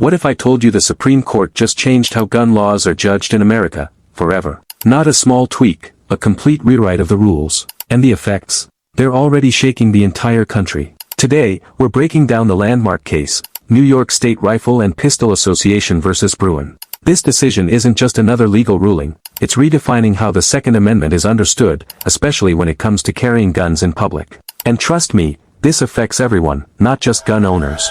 What if I told you the Supreme Court just changed how gun laws are judged in America, forever? Not a small tweak, a complete rewrite of the rules. And the effects? They're already shaking the entire country. Today, we're breaking down the landmark case, New York State Rifle and Pistol Association versus Bruin. This decision isn't just another legal ruling, it's redefining how the Second Amendment is understood, especially when it comes to carrying guns in public. And trust me, this affects everyone, not just gun owners.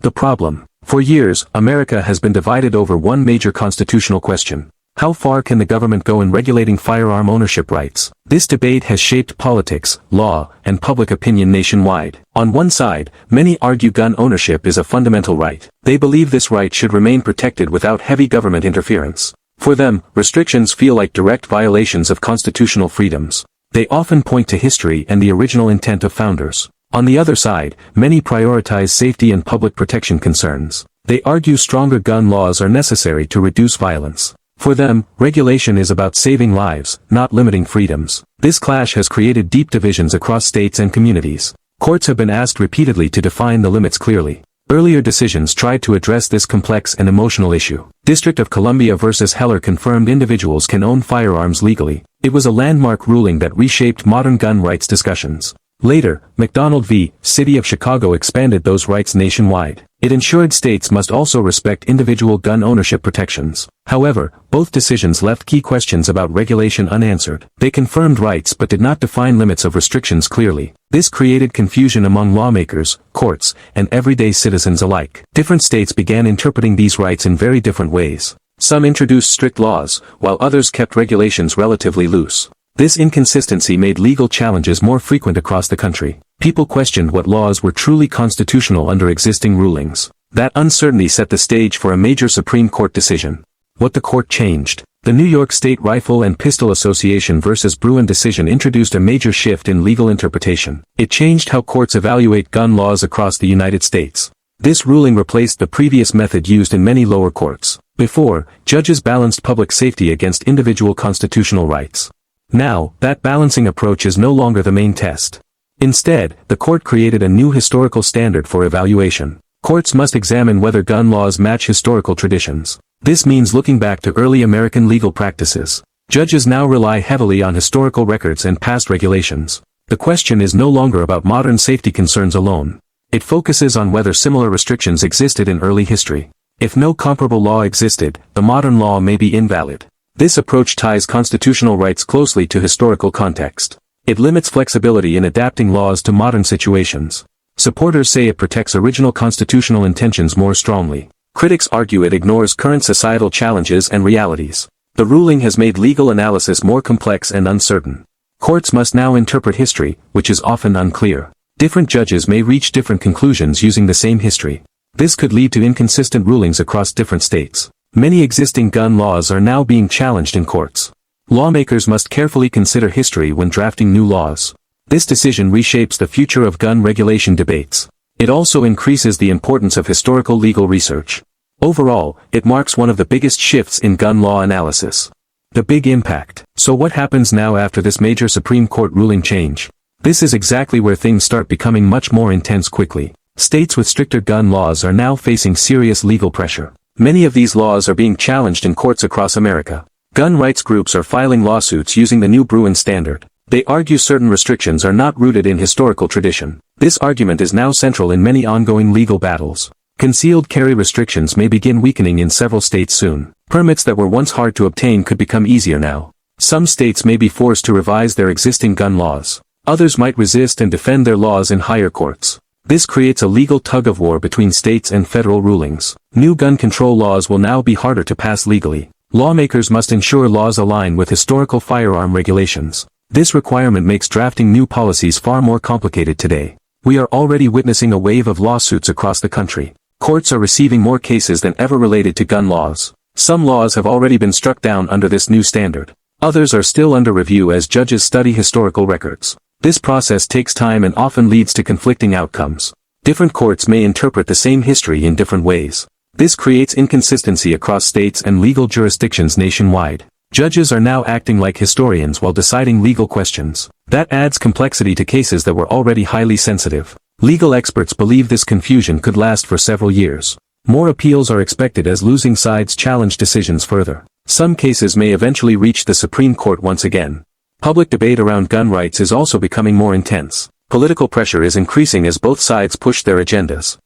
The problem. For years, America has been divided over one major constitutional question. How far can the government go in regulating firearm ownership rights? This debate has shaped politics, law, and public opinion nationwide. On one side, many argue gun ownership is a fundamental right. They believe this right should remain protected without heavy government interference. For them, restrictions feel like direct violations of constitutional freedoms. They often point to history and the original intent of founders. On the other side, many prioritize safety and public protection concerns. They argue stronger gun laws are necessary to reduce violence. For them, regulation is about saving lives, not limiting freedoms. This clash has created deep divisions across states and communities. Courts have been asked repeatedly to define the limits clearly. Earlier decisions tried to address this complex and emotional issue. District of Columbia versus Heller confirmed individuals can own firearms legally. It was a landmark ruling that reshaped modern gun rights discussions. Later, McDonald v. City of Chicago expanded those rights nationwide. It ensured states must also respect individual gun ownership protections. However, both decisions left key questions about regulation unanswered. They confirmed rights but did not define limits of restrictions clearly. This created confusion among lawmakers, courts, and everyday citizens alike. Different states began interpreting these rights in very different ways. Some introduced strict laws, while others kept regulations relatively loose. This inconsistency made legal challenges more frequent across the country. People questioned what laws were truly constitutional under existing rulings. That uncertainty set the stage for a major Supreme Court decision. What the court changed. The New York State Rifle and Pistol Association versus Bruin decision introduced a major shift in legal interpretation. It changed how courts evaluate gun laws across the United States. This ruling replaced the previous method used in many lower courts. Before, judges balanced public safety against individual constitutional rights. Now, that balancing approach is no longer the main test. Instead, the court created a new historical standard for evaluation. Courts must examine whether gun laws match historical traditions. This means looking back to early American legal practices. Judges now rely heavily on historical records and past regulations. The question is no longer about modern safety concerns alone. It focuses on whether similar restrictions existed in early history. If no comparable law existed, the modern law may be invalid. This approach ties constitutional rights closely to historical context. It limits flexibility in adapting laws to modern situations. Supporters say it protects original constitutional intentions more strongly. Critics argue it ignores current societal challenges and realities. The ruling has made legal analysis more complex and uncertain. Courts must now interpret history, which is often unclear. Different judges may reach different conclusions using the same history. This could lead to inconsistent rulings across different states. Many existing gun laws are now being challenged in courts. Lawmakers must carefully consider history when drafting new laws. This decision reshapes the future of gun regulation debates. It also increases the importance of historical legal research. Overall, it marks one of the biggest shifts in gun law analysis. The big impact. So what happens now after this major Supreme Court ruling change? This is exactly where things start becoming much more intense quickly. States with stricter gun laws are now facing serious legal pressure. Many of these laws are being challenged in courts across America. Gun rights groups are filing lawsuits using the new Bruin standard. They argue certain restrictions are not rooted in historical tradition. This argument is now central in many ongoing legal battles. Concealed carry restrictions may begin weakening in several states soon. Permits that were once hard to obtain could become easier now. Some states may be forced to revise their existing gun laws. Others might resist and defend their laws in higher courts. This creates a legal tug-of-war between states and federal rulings. New gun control laws will now be harder to pass legally. Lawmakers must ensure laws align with historical firearm regulations. This requirement makes drafting new policies far more complicated today. We are already witnessing a wave of lawsuits across the country. Courts are receiving more cases than ever related to gun laws. Some laws have already been struck down under this new standard. Others are still under review as judges study historical records. This process takes time and often leads to conflicting outcomes. Different courts may interpret the same history in different ways. This creates inconsistency across states and legal jurisdictions nationwide. Judges are now acting like historians while deciding legal questions. That adds complexity to cases that were already highly sensitive. Legal experts believe this confusion could last for several years. More appeals are expected as losing sides challenge decisions further. Some cases may eventually reach the Supreme Court once again. Public debate around gun rights is also becoming more intense. Political pressure is increasing as both sides push their agendas.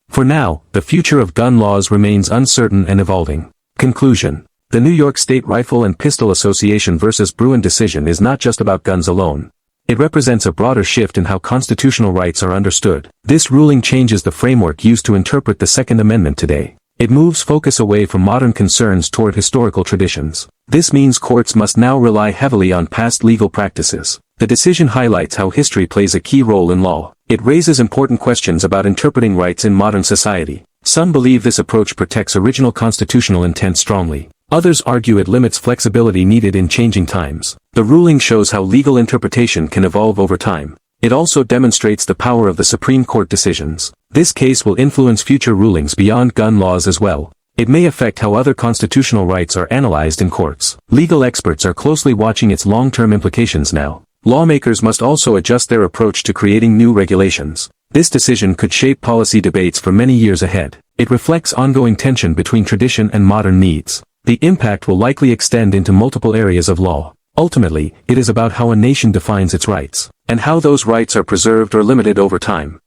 For now, the future of gun laws remains uncertain and evolving. Conclusion. The New York State Rifle and Pistol Association vs. Bruin decision is not just about guns alone. It represents a broader shift in how constitutional rights are understood. This ruling changes the framework used to interpret the Second Amendment today. It moves focus away from modern concerns toward historical traditions. This means courts must now rely heavily on past legal practices. The decision highlights how history plays a key role in law. It raises important questions about interpreting rights in modern society. Some believe this approach protects original constitutional intent strongly. Others argue it limits flexibility needed in changing times. The ruling shows how legal interpretation can evolve over time. It also demonstrates the power of the Supreme Court decisions. This case will influence future rulings beyond gun laws as well. It may affect how other constitutional rights are analyzed in courts. Legal experts are closely watching its long-term implications now. Lawmakers must also adjust their approach to creating new regulations. This decision could shape policy debates for many years ahead. It reflects ongoing tension between tradition and modern needs. The impact will likely extend into multiple areas of law. Ultimately, it is about how a nation defines its rights, and how those rights are preserved or limited over time.